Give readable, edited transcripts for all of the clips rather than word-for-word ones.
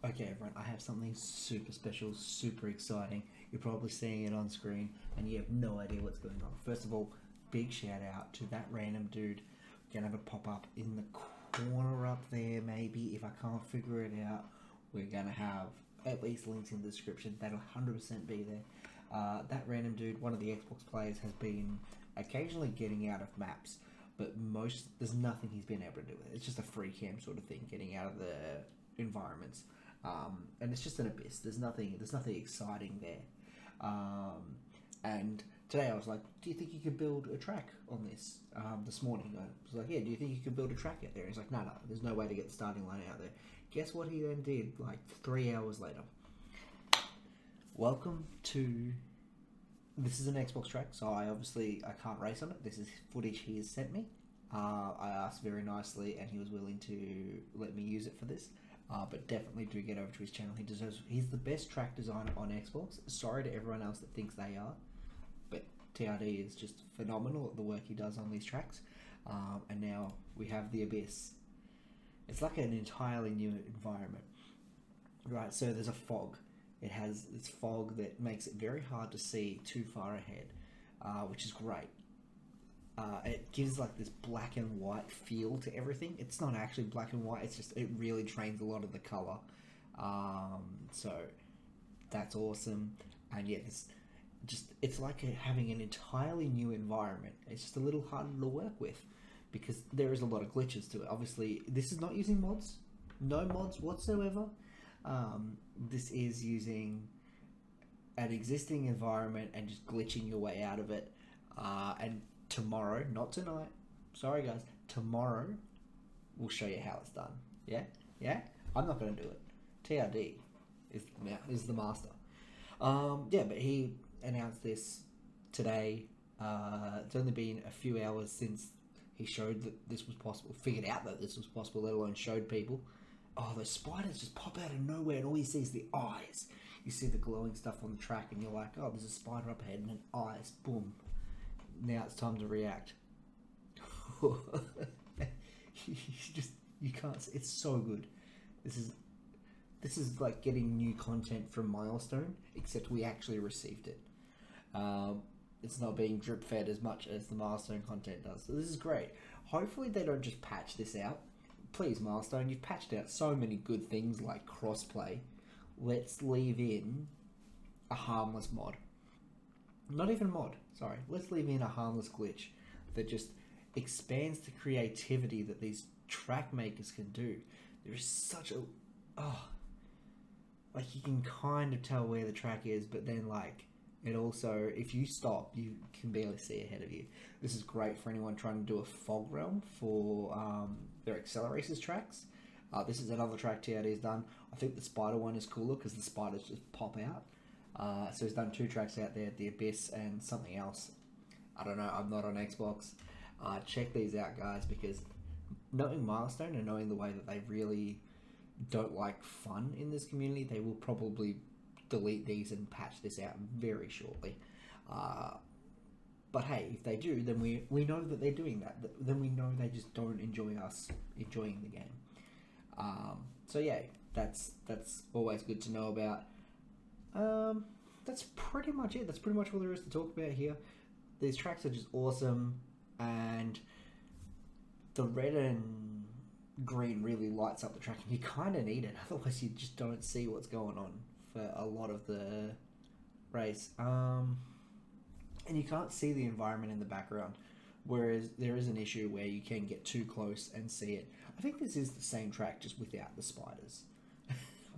Okay, everyone, I have something super special, super exciting. You're probably seeing it on screen and you have no idea what's going on. First of all, big shout out to that random dude. We're gonna have a pop up in the corner up there, maybe. If I can't figure it out, we're gonna have at least links in the description. That'll 100% be there. That random dude, one of the Xbox players, has been occasionally getting out of maps, but there's nothing he's been able to do with it. It's just a free cam sort of thing, getting out of the environments. And it's just an abyss. There's nothing exciting there. And today I was like, "Do you think you could build a track on this?" This morning I was like, "Yeah, do you think you could build a track out there?" And he's like, "No, there's no way to get the starting line out there." Guess what he then did? Like 3 hours later. Welcome to. This is an Xbox track, so I can't race on it. This is footage he has sent me. I asked very nicely, and he was willing to let me use it for this. But definitely do get over to his channel. He's the best track designer on Xbox. Sorry to everyone else that thinks they are, but TRD is just phenomenal at the work he does on these tracks. And now we have the Abyss. It's like an entirely new environment, right? So there's a fog. It has this fog that makes it very hard to see too far ahead, which is great. It gives like this black and white feel to everything. It's not actually black and white. It's just it really drains a lot of the color. So that's awesome. And yeah, it's like having an entirely new environment. It's just a little harder to work with because there is a lot of glitches to it. Obviously, this is not using mods. No mods whatsoever. This is using an existing environment and just glitching your way out of it. And tomorrow, not tonight, sorry guys, tomorrow we'll show you how it's done. Yeah. I'm not going to do it. TRD is the master. Yeah, but he announced this today. It's only been a few hours since he showed that this was possible, figured out that this was possible, let alone showed people. Oh, those spiders just pop out of nowhere, and all you see is the eyes. You see the glowing stuff on the track, and you're like, "Oh, there's a spider up ahead," and then eyes, boom. Now it's time to react. You can't. It's so good. This is like getting new content from Milestone, except we actually received it. It's not being drip fed as much as the Milestone content does. So this is great. Hopefully they don't just patch this out. Please, Milestone, you've patched out so many good things like crossplay. Let's leave in a harmless mod. Not even mod, sorry. Let's leave in a harmless glitch that just expands the creativity that these track makers can do. There is such a... like you can kind of tell where the track is, but then like it also, if you stop, you can barely see ahead of you. This is great for anyone trying to do a fog realm for their Accelerators tracks. This is another track TRD has done. I think the spider one is cooler because the spiders just pop out. So he's done 2 tracks out there, The Abyss and something else. I don't know, I'm not on Xbox. Check these out, guys, because knowing Milestone and knowing the way that they really don't like fun in this community, they will probably delete these and patch this out very shortly. But hey, if they do, then we know that they're doing that. Then we know they just don't enjoy us enjoying the game. So yeah, that's always good to know about. That's pretty much it. That's pretty much all there is to talk about here. These tracks are just awesome, and the red and green really lights up the track, and you kind of need it, otherwise you just don't see what's going on for a lot of the race. And you can't see the environment in the background, whereas there is an issue where you can get too close and see it. I think this is the same track, just without the spiders.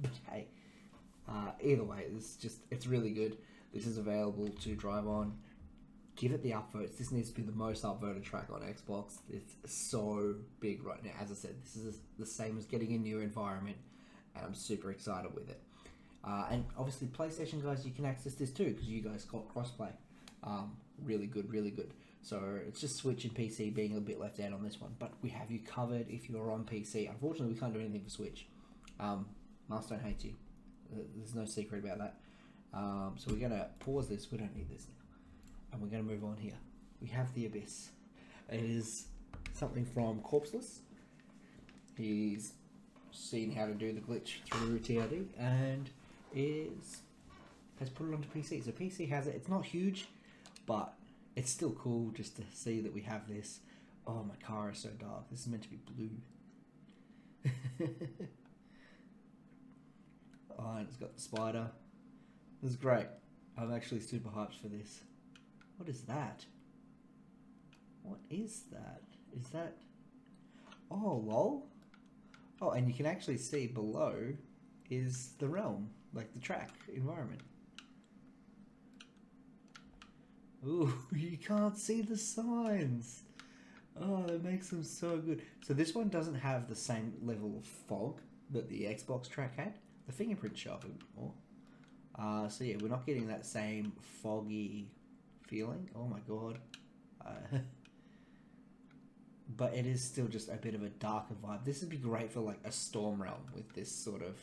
But hey, either way, it's really good. This is available to drive on. Give it the upvotes. This needs to be the most upvoted track on Xbox. It's so big right now. As I said, this is the same as getting a new environment, and I'm super excited with it. And obviously, PlayStation guys, you can access this too because you guys got crossplay. Really good, really good. So it's just Switch and PC being a bit left out on this one, but we have you covered if you're on PC. Unfortunately, we can't do anything for Switch. Milestone hates you. There's no secret about that. So we're gonna pause this. We don't need this now. And we're going to move on here. We have The Abyss. It is something from Corpseless. He's seen how to do the glitch through TRD and has put it onto PC. So PC has it. It's not huge, but it's still cool just to see that we have this. Oh, my car is so dark. This is meant to be blue. Oh, and it's got the spider. This is great. I'm actually super hyped for this. What is that? What is that? Is that... Oh, lol. Oh, and you can actually see below is the realm, like the track environment. Ooh, you can't see the signs. Oh, that makes them so good. So this one doesn't have the same level of fog that the Xbox track had. The fingerprints show up a bit more. So yeah, we're not getting that same foggy feeling. Oh my god. But it is still just a bit of a darker vibe. This would be great for like a Storm Realm with this sort of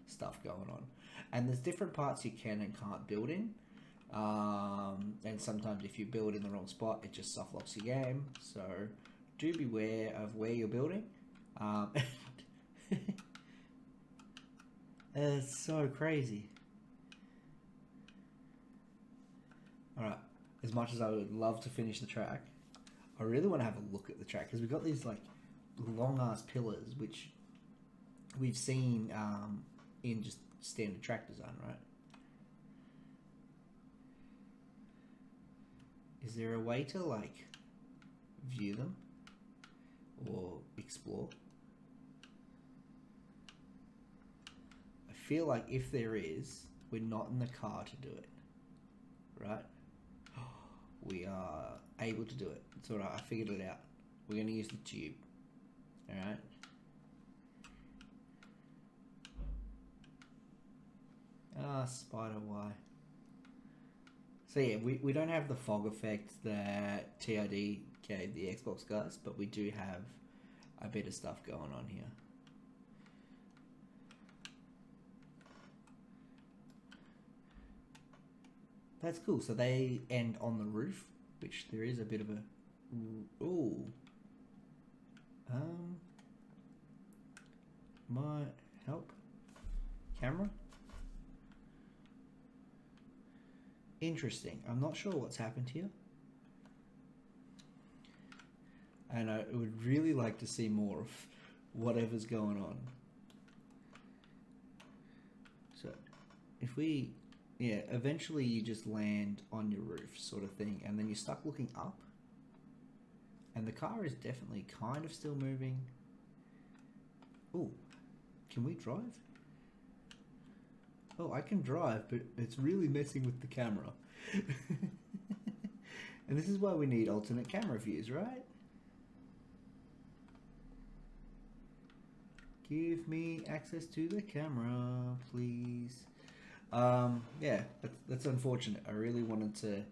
stuff going on. And there's different parts you can and can't build in. And sometimes if you build in the wrong spot, it just soft locks your game. So do beware of where you're building. It's so crazy. Alright, as much as I would love to finish the track, I really want to have a look at the track because we've got these like long ass pillars which we've seen in just standard track design, right? Is there a way to like view them or explore? I feel like if there is, we're not in the car to do it, right? We are able to do it. It's alright, I figured it out. We're going to use the tube. Alright? Ah, spider, why? So yeah, we don't have the fog effect that TRD gave the Xbox guys, but we do have a bit of stuff going on here. That's cool. So they end on the roof, which there is a bit of a... Ooh. My... Help? Camera? Interesting. I'm not sure what's happened here. And I would really like to see more of whatever's going on. So, if we... Yeah, eventually you just land on your roof sort of thing, and then you're stuck looking up. And the car is definitely kind of still moving. Ooh, can we drive? Oh, I can drive, but it's really messing with the camera. And this is why we need alternate camera views, right? Give me access to the camera, please. Yeah, that's unfortunate. I really wanted to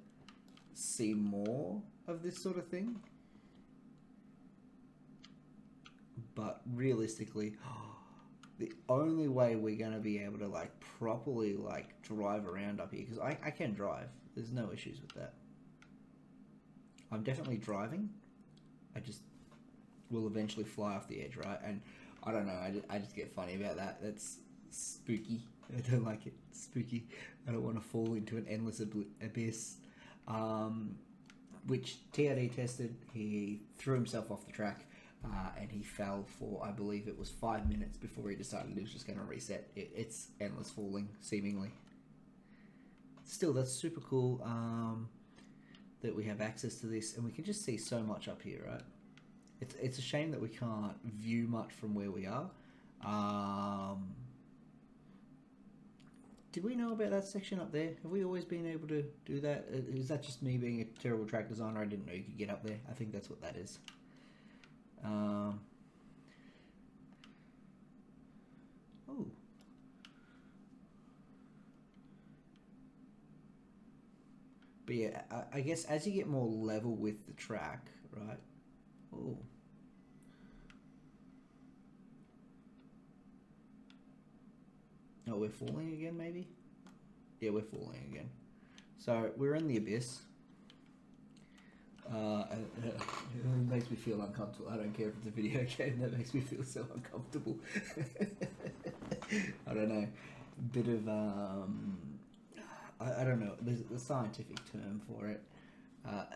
see more of this sort of thing. But realistically, the only way we're going to be able to like properly like drive around up here, because I can drive. There's no issues with that. I'm definitely driving. I just will eventually fly off the edge, right? And I don't know, I just get funny about that. That's spooky. I don't like it. It's spooky. I don't want to fall into an endless abyss. Which TRD tested. He threw himself off the track and he fell for, I believe it was 5 minutes before he decided he was just going to reset. It's endless falling, seemingly. Still, that's super cool that we have access to this, and we can just see so much up here, right? It's a shame that we can't view much from where we are. Did we know about that section up there? Have we always been able to do that? Is that just me being a terrible track designer? I didn't know you could get up there. I think that's what that is. Oh. But yeah, I guess as you get more level with the track, right? Oh. Oh, we're falling again, maybe? Yeah, we're falling again. So, we're in the abyss. It makes me feel uncomfortable. I don't care if it's a video game. That makes me feel so uncomfortable. I don't know. Bit of I don't know. There's a scientific term for it.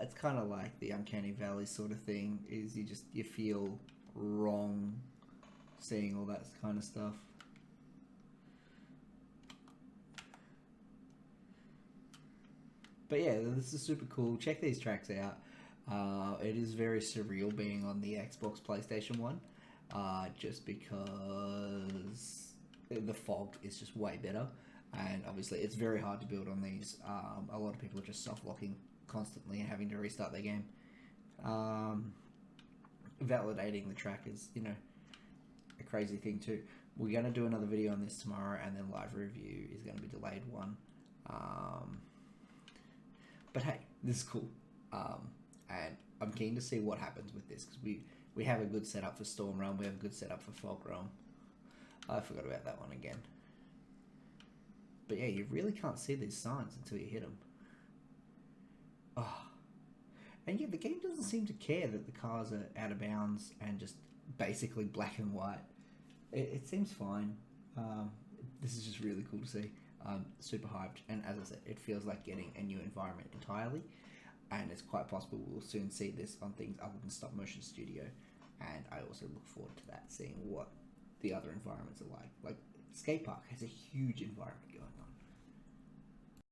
It's kind of like the uncanny valley sort of thing. Is you feel wrong seeing all that kind of stuff. But yeah, this is super cool. Check these tracks out. It is very surreal being on the Xbox PlayStation 1, just because the fog is just way better. And obviously, it's very hard to build on these. A lot of people are just soft locking constantly and having to restart their game. Validating the track is, a crazy thing too. We're going to do another video on this tomorrow, and then live review is going to be delayed one. But hey, this is cool. And I'm keen to see what happens with this, because we have a good setup for Storm Realm, we have a good setup for Fog Realm. I forgot about that one again. But yeah, you really can't see these signs until you hit them. Oh. And yeah, the game doesn't seem to care that the cars are out of bounds and just basically black and white. It seems fine. This is just really cool to see. Super hyped, and as I said, it feels like getting a new environment entirely, and it's quite possible we'll soon see this on things other than Stop Motion Studio. And I also look forward to that, seeing what the other environments are like. Like, Skate Park has a huge environment going on.